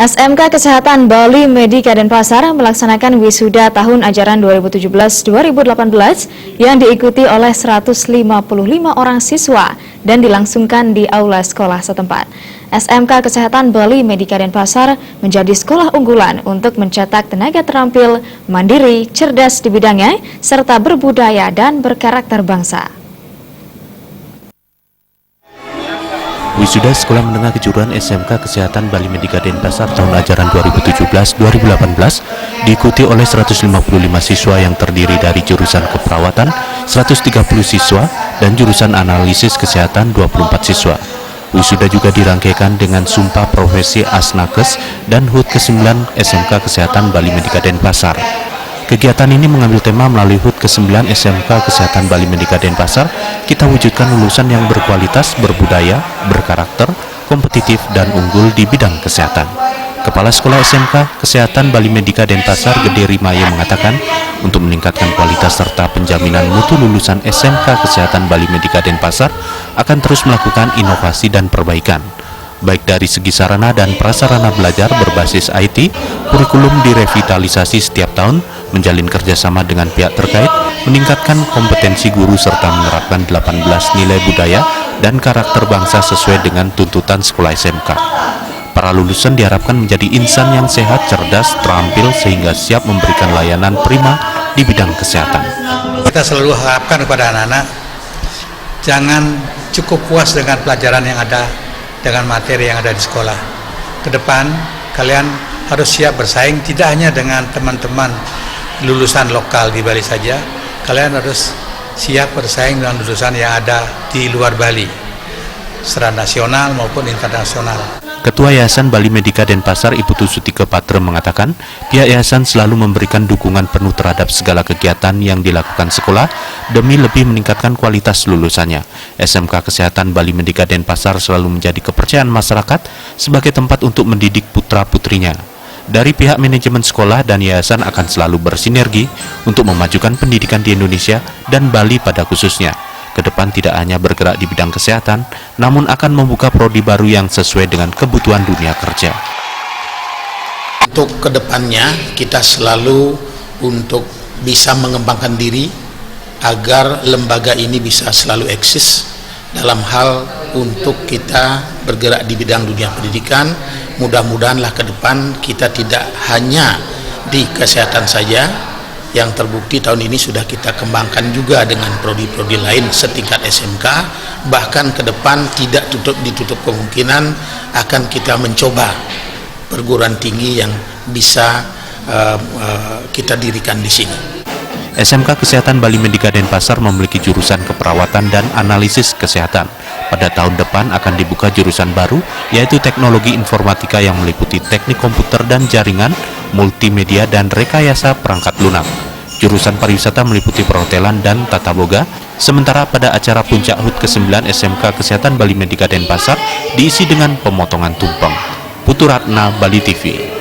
SMK Kesehatan Bali Medika Denpasar melaksanakan wisuda tahun ajaran 2017-2018 yang diikuti oleh 155 orang siswa dan dilangsungkan di aula sekolah setempat. SMK Kesehatan Bali Medika Denpasar menjadi sekolah unggulan untuk mencetak tenaga terampil, mandiri, cerdas di bidangnya, serta berbudaya dan berkarakter bangsa. Wisuda Sekolah Menengah Kejuruan SMK Kesehatan Bali Medika Denpasar tahun ajaran 2017-2018 diikuti oleh 155 siswa yang terdiri dari jurusan keperawatan 130 siswa dan jurusan analisis kesehatan 24 siswa. Wisuda juga dirangkaikan dengan sumpah profesi Asnakes dan HUT ke-9 SMK Kesehatan Bali Medika Denpasar. Kegiatan ini mengambil tema melalui HUT ke-9 SMK Kesehatan Bali Medika Denpasar, kita wujudkan lulusan yang berkualitas, berbudaya, berkarakter, kompetitif, dan unggul di bidang kesehatan. Kepala Sekolah SMK Kesehatan Bali Medika Denpasar, Gede Rimaya, mengatakan untuk meningkatkan kualitas serta penjaminan mutu lulusan SMK Kesehatan Bali Medika Denpasar akan terus melakukan inovasi dan perbaikan. Baik dari segi sarana dan prasarana belajar berbasis IT, kurikulum direvitalisasi setiap tahun, menjalin kerjasama dengan pihak terkait, meningkatkan kompetensi guru serta menerapkan 18 nilai budaya dan karakter bangsa sesuai dengan tuntutan sekolah SMK. Para lulusan diharapkan menjadi insan yang sehat, cerdas, terampil sehingga siap memberikan layanan prima di bidang kesehatan. Kita selalu harapkan kepada anak-anak, jangan cukup puas dengan pelajaran yang ada, dengan materi yang ada di sekolah. Ke depan, kalian harus siap bersaing tidak hanya dengan teman-teman lulusan lokal di Bali saja, kalian harus siap bersaing dengan lulusan yang ada di luar Bali, secara nasional maupun internasional. Ketua Yayasan Bali Medika Denpasar, Ibu Tusutike Patre, mengatakan pihak yayasan selalu memberikan dukungan penuh terhadap segala kegiatan yang dilakukan sekolah demi lebih meningkatkan kualitas lulusannya. SMK Kesehatan Bali Medika Denpasar selalu menjadi kepercayaan masyarakat sebagai tempat untuk mendidik putra-putrinya. Dari pihak manajemen sekolah dan yayasan akan selalu bersinergi untuk memajukan pendidikan di Indonesia dan Bali pada khususnya. Ke depan tidak hanya bergerak di bidang kesehatan, namun akan membuka prodi baru yang sesuai dengan kebutuhan dunia kerja. Untuk kedepannya kita selalu untuk bisa mengembangkan diri agar lembaga ini bisa selalu eksis dalam hal untuk kita bergerak di bidang dunia pendidikan. Mudah-mudahanlah ke depan kita tidak hanya di kesehatan saja, yang terbukti tahun ini sudah kita kembangkan juga dengan prodi-prodi lain setingkat SMK, bahkan ke depan tidak ditutup kemungkinan akan kita mencoba perguruan tinggi yang bisa kita dirikan di sini. SMK Kesehatan Bali Medika Denpasar memiliki jurusan keperawatan dan analisis kesehatan. Pada tahun depan akan dibuka jurusan baru, yaitu teknologi informatika yang meliputi teknik komputer dan jaringan, multimedia dan rekayasa perangkat lunak. Jurusan pariwisata meliputi perhotelan dan tata boga, sementara pada acara puncak HUT ke-9 SMK Kesehatan Bali Medika Denpasar diisi dengan pemotongan tumpeng. Putu Ratna, Bali TV.